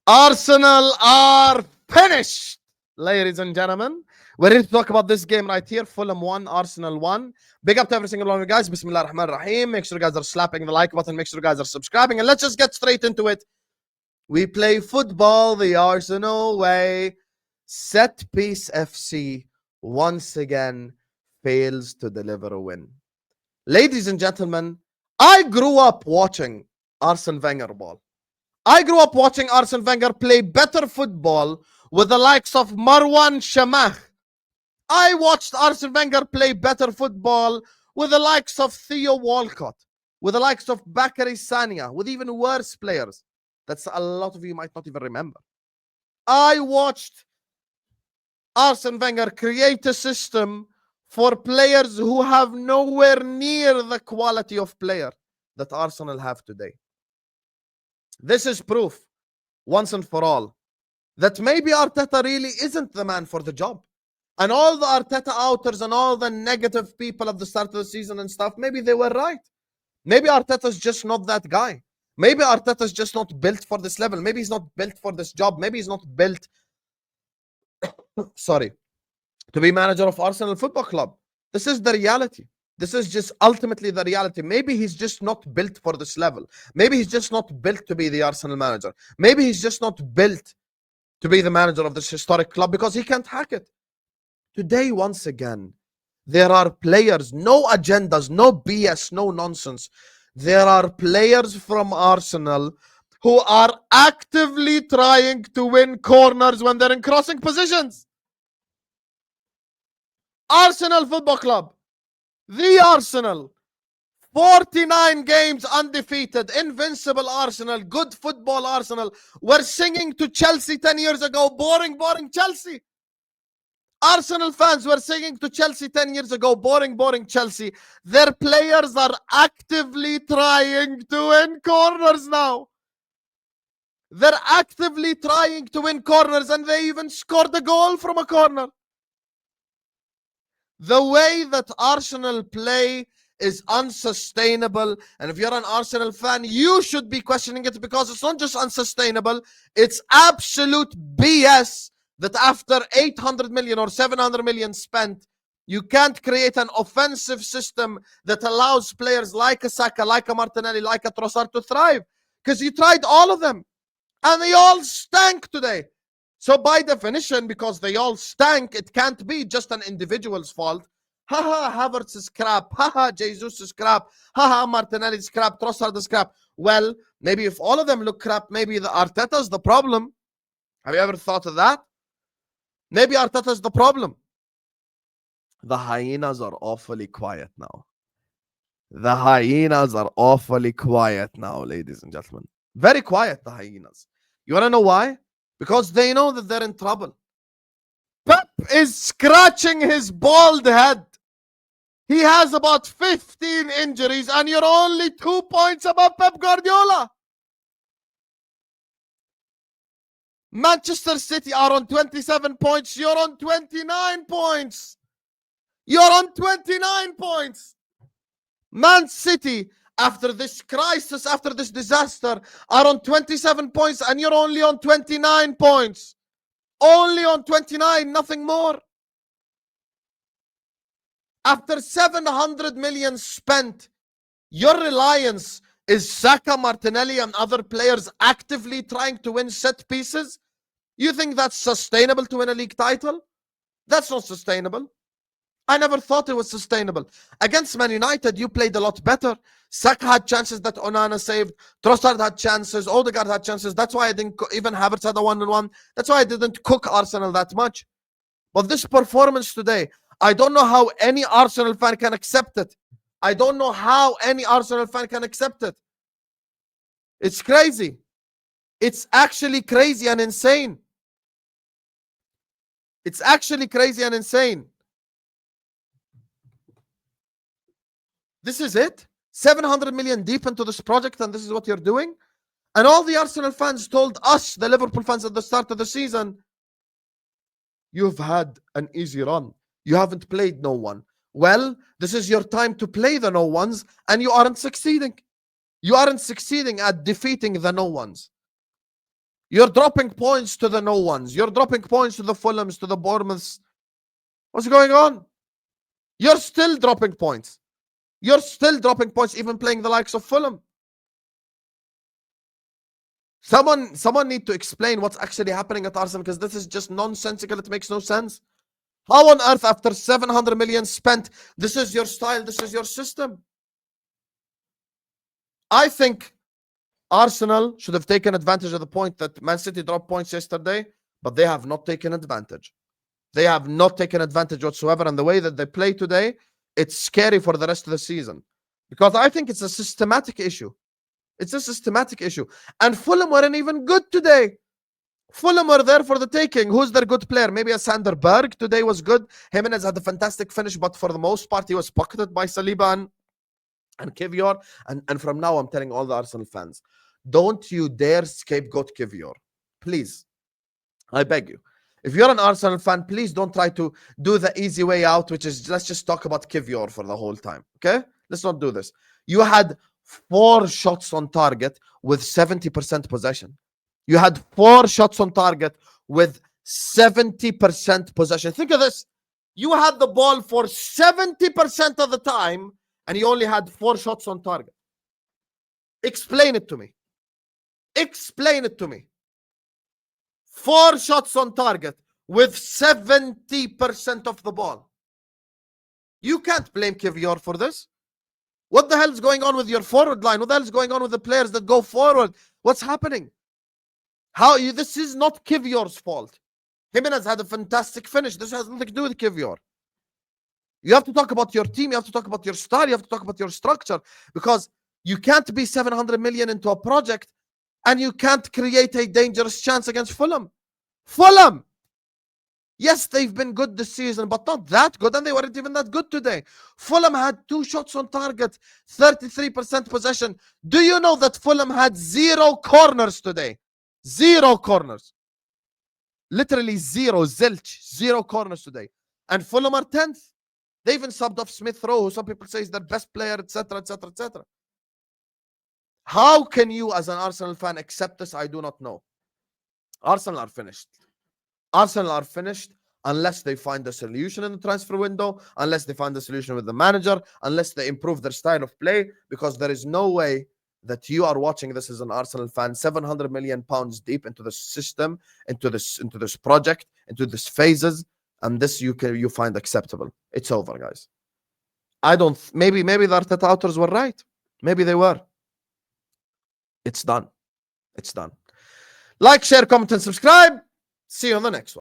Arsenal are finished, ladies and gentlemen. We're here to talk about this game right here. Fulham 1, Arsenal 1. Big up to every single one of you guys. Bismillah ar-Rahman ar-Rahim. Make sure you guys are slapping the like button. Make sure you guys are subscribing. And let's just get straight into it. We play football the Arsenal way. Set Piece FC once again fails to deliver a win. Ladies and gentlemen, I grew up watching Arsene Wenger ball. I grew up watching Arsene Wenger play better football with the likes of Marwan Shamah. I watched Arsene Wenger play better football with the likes of Theo Walcott, with the likes of Bakary Sania, with even worse players. That's a lot of you might not even remember. I watched Arsene Wenger create a system for players who have nowhere near the quality of player that Arsenal have today. This is proof, once and for all, that maybe Arteta really isn't the man for the job. And all the Arteta outers and all the negative people at the start of the season and stuff, maybe they were right. Maybe Arteta's just not that guy. Maybe Arteta's just not built for this level. Maybe he's not built for this job. Maybe he's not built, to be manager of Arsenal Football Club. This is the reality. This is just ultimately the reality. Maybe he's just not built for this level. Maybe he's just not built to be the Arsenal manager. Maybe he's just not built to be the manager of this historic club because he can't hack it. Today, once again, there are players, no agendas, no BS, no nonsense. There are players from Arsenal who are actively trying to win corners when they're in crossing positions. Arsenal Football Club. The Arsenal, 49 games undefeated, invincible Arsenal, good football Arsenal. We're singing to Chelsea 10 years ago, boring, boring Chelsea. Arsenal fans were singing to Chelsea 10 years ago, boring, boring Chelsea. Their players are actively trying to win corners now. They're actively trying to win corners and they even scored a goal from a corner. The way that Arsenal play is unsustainable. And if you're an Arsenal fan, you should be questioning it because it's not just unsustainable. It's absolute BS that after 800 million or 700 million spent, you can't create an offensive system that allows players like a Saka, like a Martinelli, like a Trossard to thrive. Because you tried all of them and they all stank today. So by definition, because they all stank, it can't be just an individual's fault. Haha, Havertz is crap. Haha, Jesus is crap. Haha, Martinelli is crap. Trossard is crap. Well, maybe if all of them look crap, maybe the Arteta's the problem. Have you ever thought of that? Maybe Arteta's the problem. The Hyenas are awfully quiet now. The Hyenas are awfully quiet now, ladies and gentlemen. Very quiet, the Hyenas. You want to know why? Because they know that they're in trouble. Pep is scratching his bald head. He has about 15 injuries and you're only 2 points above Pep Guardiola. Manchester City are on 27 points. You're on 29 points. You're on 29 points. Man City, after this crisis, after this disaster, are on 27 points and you're only on 29 points. Only on 29, nothing more. After 700 million spent, your reliance is Saka, Martinelli, and other players actively trying to win set pieces. You think that's sustainable to win a league title? That's not sustainable. I never thought it was sustainable. Against Man United, you played a lot better. Saka had chances that Onana saved. Trossard had chances. Odegaard had chances. That's why I didn't, even Havertz had a 1-on-1. That's why I didn't cook Arsenal that much. But this performance today, I don't know how any Arsenal fan can accept it. I don't know how any Arsenal fan can accept it. It's crazy. It's actually crazy and insane. It's actually crazy and insane. This is it? 700 million deep into this project and this is what you're doing? And all the Arsenal fans told us, the Liverpool fans at the start of the season, you've had an easy run. You haven't played no one. Well, this is your time to play the no ones and you aren't succeeding. You aren't succeeding at defeating the no ones. You're dropping points to the no ones. You're dropping points to the Fulhams, to the Bournemouths. What's going on? You're still dropping points. You're still dropping points, even playing the likes of Fulham. Someone need to explain what's actually happening at Arsenal, because this is just nonsensical. It makes no sense. How on earth, after 700 million spent, this is your style, this is your system? I think Arsenal should have taken advantage of the point that Man City dropped points yesterday, but they have not taken advantage. They have not taken advantage whatsoever. And the way that they play today, it's scary for the rest of the season. Because I think it's a systematic issue. It's a systematic issue. And Fulham weren't even good today. Fulham were there for the taking. Who's their good player? Maybe a Sander Berg today was good. Hyenas had a fantastic finish, but for the most part, he was pocketed by Saliba and Kivior. And from now, I'm telling all the Arsenal fans, don't you dare scapegoat Kivior. Please. I beg you. If you're an Arsenal fan, please don't try to do the easy way out, which is let's just talk about Kivior for the whole time. Okay? Let's not do this. You had 4 shots on target with 70% possession. You had 4 shots on target with 70% possession. Think of this. You had the ball for 70% of the time, and you only had 4 shots on target. Explain it to me. Explain it to me. 4 shots on target with 70% of the ball. You can't blame Kivior for this. What the hell is going on with your forward line? What the hell is going on with the players that go forward? What's happening? This is not Kivior's fault. Hyenas had a fantastic finish. This has nothing to do with Kivior. You have to talk about your team. You have to talk about your style. You have to talk about your structure, because you can't be 700 million into a project and you can't create a dangerous chance against Fulham. Fulham! Yes, they've been good this season, but not that good, and they weren't even that good today. Fulham had 2 shots on target, 33% possession. Do you know that Fulham had 0 corners today? 0 corners. Literally 0, zilch, 0 corners today. And Fulham are 10th. They even subbed off Smith Rowe, who some people say is their best player, etc., etc., etc. How can you, as an Arsenal fan, accept this? I do not know. Arsenal are finished. Arsenal are finished unless they find a solution in the transfer window, unless they find a solution with the manager, unless they improve their style of play, because there is no way that you are watching this as an Arsenal fan, 700 million pounds deep into the system, into this project, into these phases, and this you find acceptable. It's over, guys. Maybe the Arteta authors were right. Maybe they were. It's done. It's done. Like, share, comment, and subscribe. See you on the next one.